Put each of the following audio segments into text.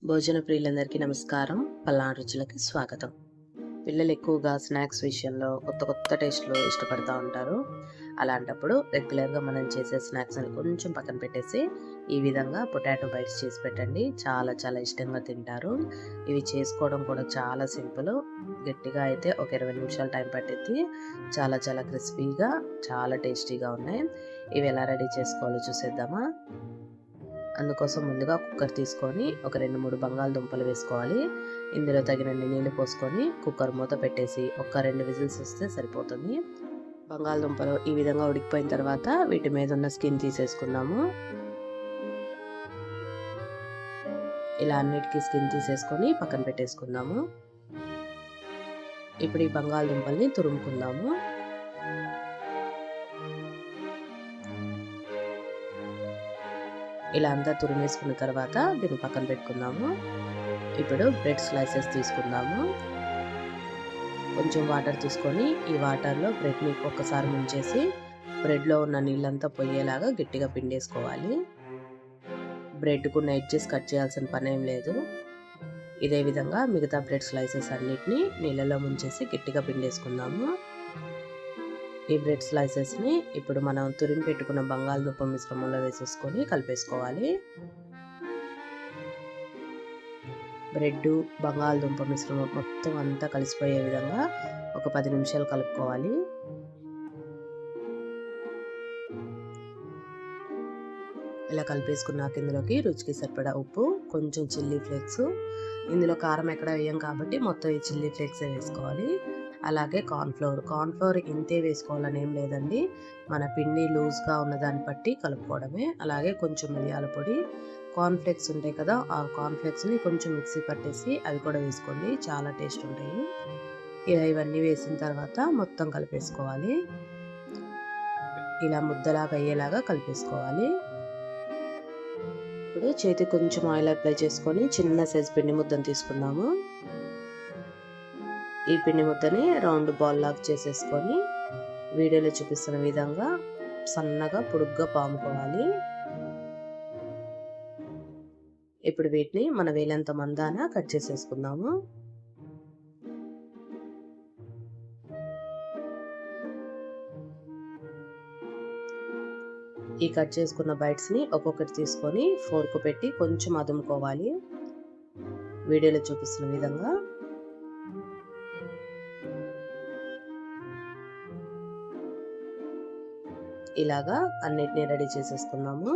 భోజన ప్రియులందరికీ నమస్కారం. పల్నాడు రుచులకి స్వాగతం. పిల్లలు ఎక్కువగా స్నాక్స్ విషయంలో కొత్త కొత్త టేస్ట్‌లు ఇష్టపడతా ఉంటారు. అలాంటప్పుడు రెగ్యులర్‌గా మనం చేసే స్నాక్స్‌ని కొంచెం పక్కన పెట్టేసి, ఈ విధంగా పొటాటో బైట్స్ చేసి పెట్టండి. చాలా చాలా ఇష్టంగా తింటారు. ఇవి చేసుకోవడం కూడా చాలా సింపుల్. గట్టిగా అయితే ఒక 20 నిమిషాలు టైం పట్టిద్ది. చాలా చాలా క్రిస్పీగా, చాలా టేస్టీగా ఉన్నాయి. ఇవి ఎలా రెడీ చేసుకోవాలో చూసేద్దామా? అందుకోసం ముందుగా కుక్కర్ తీసుకొని ఒక 2, 3 బంగాళదుంపలు వేసుకోవాలి. ఇందులో తగినన్ని నీళ్లు పోసుకొని కుక్కర్ మూత పెట్టేసి ఒక 2 విజిల్స్ వస్తే సరిపోతుంది. బంగాళదుంపలు ఈ విధంగా ఉడికిపోయిన తర్వాత వీటి మీద ఉన్న స్కిన్ తీసేసుకుందాము. ఇలా అన్నిటికీ స్కిన్ తీసేసుకొని పక్కన పెట్టేసుకుందాము. ఇప్పుడు ఈ బంగాళదుంపల్ని తురుముకుందాము. ఇలా అంతా తురిమేసుకున్న తర్వాత దీన్ని పక్కన పెట్టుకుందాము. ఇప్పుడు బ్రెడ్ స్లైసెస్ తీసుకుందాము. కొంచెం వాటర్ తీసుకొని ఈ వాటర్లో బ్రెడ్ని ఒక్కసారి ముంచేసి బ్రెడ్లో ఉన్న నీళ్ళంతా పోయేలాగా గట్టిగా పిండేసుకోవాలి. బ్రెడ్కు ఉన్న ఎడ్జెస్ కట్ చేయాల్సిన పనేం లేదు. ఇదే విధంగా మిగతా బ్రెడ్ స్లైసెస్ అన్నిటిని నీళ్ళలో ముంచేసి గట్టిగా పిండేసుకుందాము. ఈ బ్రెడ్ స్లైసెస్ని ఇప్పుడు మనం తురిమి పెట్టుకున్న బంగాళదుంప మిశ్రమంలో వేసేసుకొని కలిపేసుకోవాలి. బ్రెడ్ బంగాళదుంప మిశ్రమం మొత్తం అంతా కలిసిపోయే విధంగా ఒక 10 నిమిషాలు కలుపుకోవాలి. ఇలా కలిపేసుకున్నాక ఇందులోకి రుచికి సరిపడా ఉప్పు, కొంచెం చిల్లీ ఫ్లేక్స్, ఇందులో కారం ఎక్కడ వేయం కాబట్టి మొత్తం ఈ చిల్లీ ఫ్లేక్సే వేసుకోవాలి. అలాగే కార్న్‌ఫ్లోర్ ఇంతే వేసుకోవాలని ఏం లేదండి. మన పిండి లూజ్‌గా ఉన్నదాన్ని బట్టి కలుపుకోవడమే. అలాగే కొంచెం మిరియాల పొడి, కార్న్‌ఫ్లేక్స్ ఉంటాయి కదా, ఆ కార్న్‌ఫ్లేక్స్‌ని కొంచెం మిక్సీ పట్టేసి అవి కూడా వేసుకోండి. చాలా టేస్ట్ ఉంటాయి. ఇలా ఇవన్నీ వేసిన తర్వాత మొత్తం కలిపేసుకోవాలి. ఇలా ముద్దలాగా అయ్యేలాగా కలిపేసుకోవాలి. ఇప్పుడు చేతికి కొంచెం ఆయిల్ అప్లై చేసుకొని చిన్న సైజ్ పిండి ముద్దను తీసుకుందాము. ఈ పిండి ముద్దని రౌండ్ బాల్ లాగా చేసేసుకొని వీడియోలో చూపిస్తున్న విధంగా సన్నగా పొడుగ్గా పాముకోవాలి. ఇప్పుడు వీటిని మన వేలంత మందాన కట్ చేసేసుకుందాము. ఈ కట్ చేసుకున్న బైట్స్ని ఒక్కొక్కటి తీసుకొని ఫోర్క్ పెట్టి కొంచెం అదుముకోవాలి. వీడియోలో చూపిస్తున్న విధంగా. ఇలాగా అన్నిటినీ రెడీ చేసేసుకుందాము.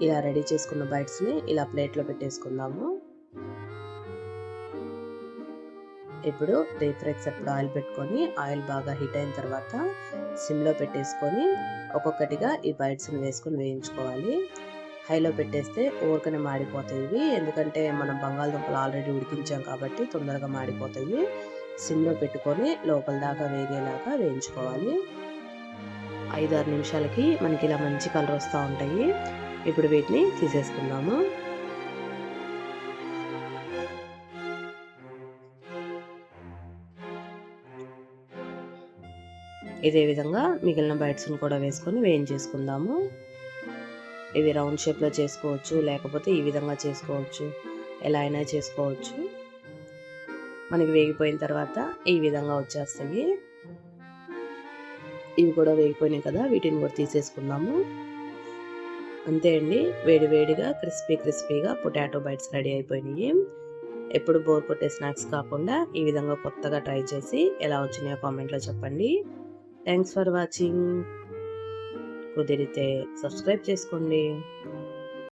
ఇలా రెడీ చేసుకున్న బైట్స్ని ఇలా ప్లేట్లో పెట్టేసుకుందాము. ఇప్పుడు డీప్ ఫ్రైకి సరిపడా ఆయిల్ పెట్టుకొని ఆయిల్ బాగా హీట్ అయిన తర్వాత సిమ్లో పెట్టేసుకొని ఒక్కొక్కటిగా ఈ బైట్స్ని వేసుకొని వేయించుకోవాలి. హైలో పెట్టేస్తే ఊరికనే మాడిపోతాయి ఇవి, ఎందుకంటే మనం బంగాళదుంపలు ఆల్రెడీ ఉడికించాం కాబట్టి తొందరగా మాడిపోతాయి. సిమ్లో పెట్టుకొని లోపల దాకా వేగేలాగా వేయించుకోవాలి. 5-6 నిమిషాలకి మనకి ఇలా మంచి కలర్ వస్తూ ఉంటాయి. ఇప్పుడు వీటిని తీసేసుకుందాము. ఇదే విధంగా మిగిలిన బైట్స్ని కూడా వేసుకొని వేయించేసుకుందాము. ఇవి రౌండ్ షేప్లో చేసుకోవచ్చు, లేకపోతే ఈ విధంగా చేసుకోవచ్చు, ఎలా అయినా చేసుకోవచ్చు. మనకి వేగిపోయిన తర్వాత ఈ విధంగా వచ్చేస్తాయి. ఇవి కూడా వేగిపోయినాయి కదా, వీటిని కూడా తీసేసుకుందాము. అంతే అండి, వేడి వేడిగా క్రిస్పీగా పొటాటో బైట్స్ రెడీ అయిపోయినాయి. ఎప్పుడు బోర్ కొట్టే స్నాక్స్ కాకుండా ఈ విధంగా కొత్తగా ట్రై చేసి ఎలా వచ్చినాయో కామెంట్లో చెప్పండి. Thanks for watching. కుదిరితే సబ్స్క్రైబ్ చేసుకోండి.